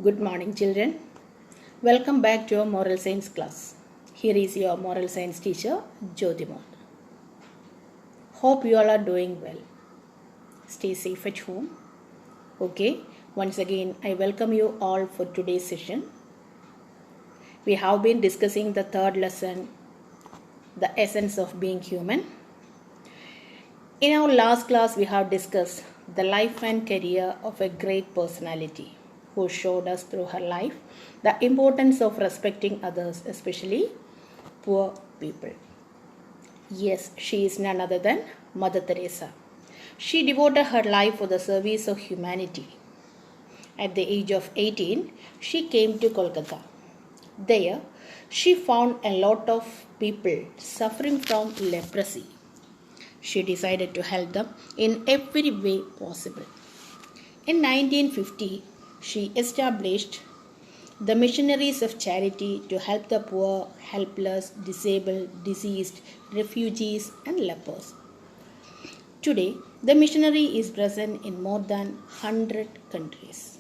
Good morning, children. Welcome back to our moral science class. Here is your moral science teacher, Jyotimon. Hope you all are doing well. Stay safe at home. Okay, once again, I welcome you all for today's session. We have been discussing the third lesson, the essence of being human. In our last class, we have discussed the life and career of a great personality who showed us through her life the importance of respecting others, especially poor people. Yes, she is none other than Mother Teresa. She devoted her life for the service of humanity. At the age of 18, she came to Kolkata. There, she found a lot of people suffering from leprosy. She decided to help them in every way possible. In 1950, she established the Missionaries of Charity to help the poor, helpless, disabled, diseased, refugees, and lepers. Today, the missionary is present in more than 100 countries.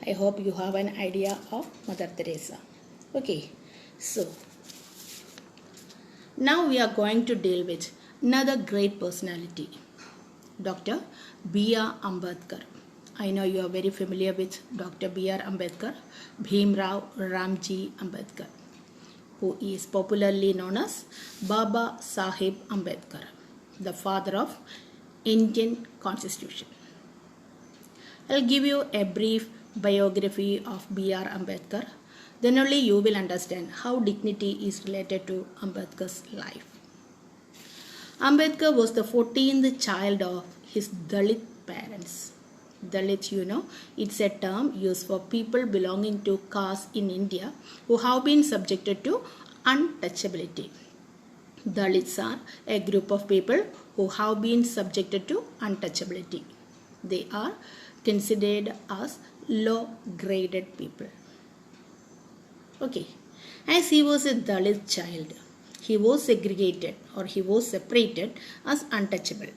I hope you have an idea of Mother Teresa. Okay, so now we are going to deal with another great personality, Dr. B.R. Ambedkar. I know you are very familiar with Dr. B.R. Ambedkar, Bhimrao Ramji Ambedkar, who is popularly known as Baba Sahib Ambedkar, the father of Indian Constitution. I'll give you a brief biography of B.R. Ambedkar. Then only you will understand how dignity is related to Ambedkar's life. Ambedkar was the 14th child of his Dalit parents. Dalit, it's a term used for people belonging to castes in India who have been subjected to untouchability. Dalits are a group of people who have been subjected to untouchability. They are considered as low-graded people. Okay, as he was a Dalit child, he was segregated or he was separated as untouchable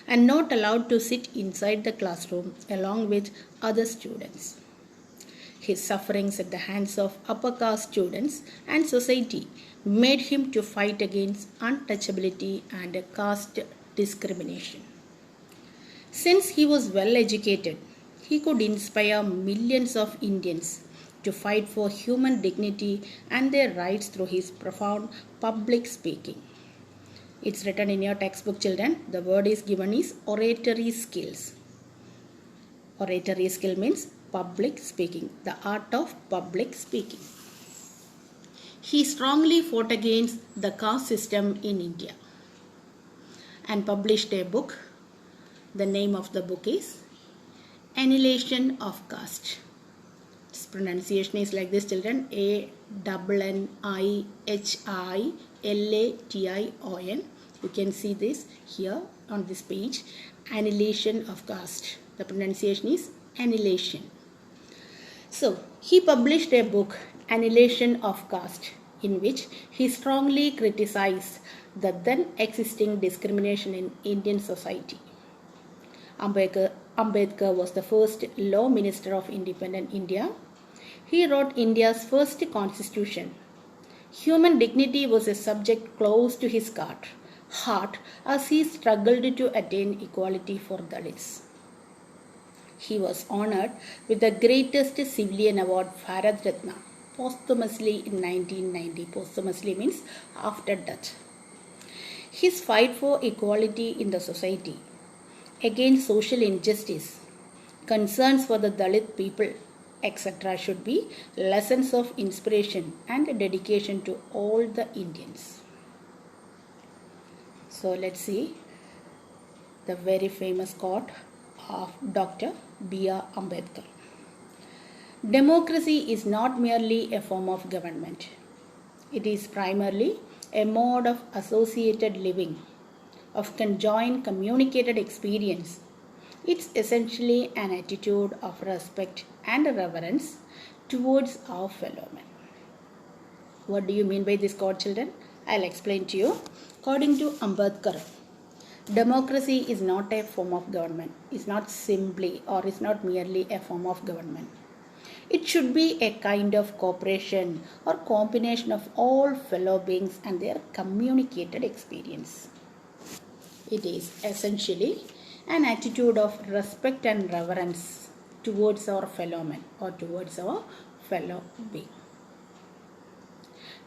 and not allowed to sit inside the classroom along with other students. His sufferings at the hands of upper caste students and society made him to fight against untouchability and caste discrimination. Since he was well educated, he could inspire millions of Indians to fight for human dignity and their rights through his profound public speaking. It's written in your textbook, children. The word is given is oratory skills. Oratory skill means public speaking, the art of public speaking. He strongly fought against the caste system in India and published a book. The name of the book is Annihilation of Caste. Its pronunciation is like this, children. Annihilation. You can see this here on this page. Annihilation of caste. The pronunciation is annihilation. So, he published a book, Annihilation of Caste, in which he strongly criticized the then existing discrimination in Indian society. Ambedkar was the first law minister of independent India. He wrote India's first constitution. Human dignity was a subject close to his heart as he struggled to attain equality for Dalits. He was honored with the greatest civilian award, Bharat Ratna, posthumously in 1990. Posthumously means after death. His fight for equality in the society, against social injustice, concerns for the Dalit people, etc. should be lessons of inspiration and dedication to all the Indians. So let's see the very famous quote of Dr. B.R. Ambedkar. Democracy is not merely a form of government. It is primarily a mode of associated living, of conjoined communicated experience. It's essentially an attitude of respect and reverence towards our fellow men. What do you mean by this quote, children? I'll explain to you. According to Ambedkar, democracy is not a form of government. It's not simply or it's not merely a form of government. It should be a kind of cooperation or combination of all fellow beings and their communicated experience. It is essentially an attitude of respect and reverence towards our fellow men or towards our fellow being.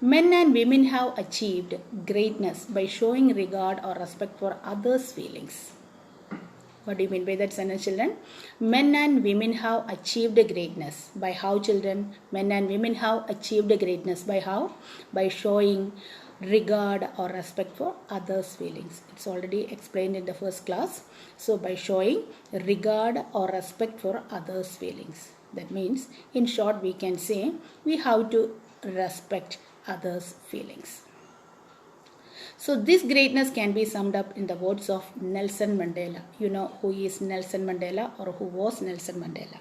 Men and women have achieved greatness by showing regard or respect for others' feelings. What do you mean by that sentence, children? Men and women have achieved greatness. By how, children? Men and women have achieved greatness. By how? By showing regard or respect for others' feelings. It's already explained in the first class. So, by showing regard or respect for others' feelings. That means, in short, we can say we have to respect others' feelings. So this greatness can be summed up in the words of Nelson Mandela. You know who is Nelson Mandela or who was Nelson Mandela.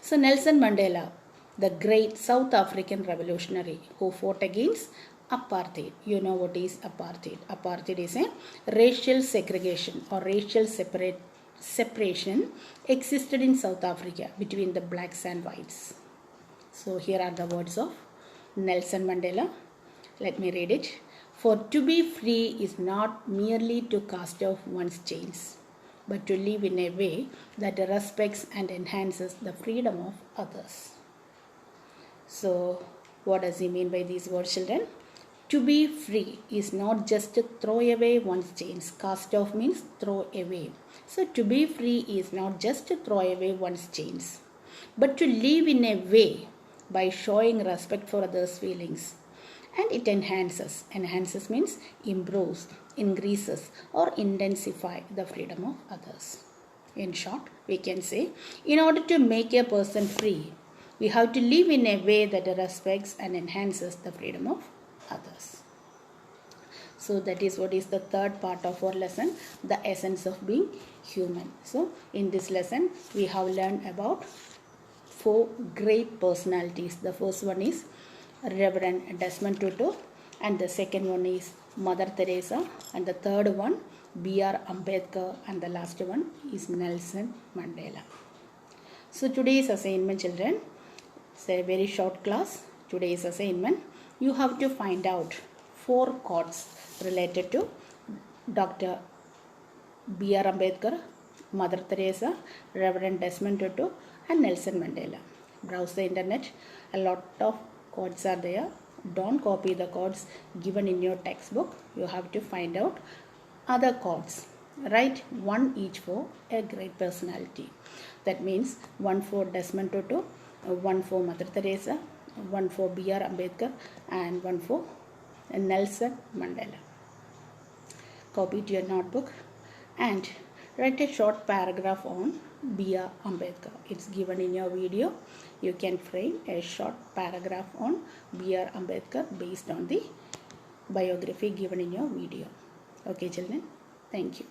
So Nelson Mandela, the great South African revolutionary who fought against apartheid. You know what is apartheid. Apartheid is a racial segregation or racial separation existed in South Africa between the blacks and whites. So here are the words of Nelson Mandela. Let me read it. For to be free is not merely to cast off one's chains, but to live in a way that respects and enhances the freedom of others. So, what does he mean by these words, children? To be free is not just to throw away one's chains. Cast off means throw away. So, to be free is not just to throw away one's chains, but to live in a way by showing respect for others' feelings. And it enhances. Enhances means improves, increases or intensify the freedom of others. In short, we can say, in order to make a person free, we have to live in a way that respects and enhances the freedom of others. So that is what is the third part of our lesson, the essence of being human. So in this lesson, we have learned about 4 great personalities. The first one is Reverend Desmond Tutu, and the second one is Mother Teresa, and the third one B.R. Ambedkar, and the last one is Nelson Mandela. So today's assignment, children, it's a very short class. Today's assignment, you have to find out 4 quotes related to Dr. B.R. Ambedkar, Mother Teresa, Reverend Desmond Tutu, and Nelson Mandela. Browse the internet, a lot of quotes are there. Don't copy the quotes given in your textbook. You have to find out other quotes. Write 1 each for a great personality. That means 1 for Desmond Tutu, 1 for Mother Teresa, 1 for B.R. Ambedkar, and 1 for Nelson Mandela. Copy to your notebook and write a short paragraph on B.R. Ambedkar. It's given in your video. You can frame a short paragraph on B.R. Ambedkar based on the biography given in your video. Okay, children. Thank you.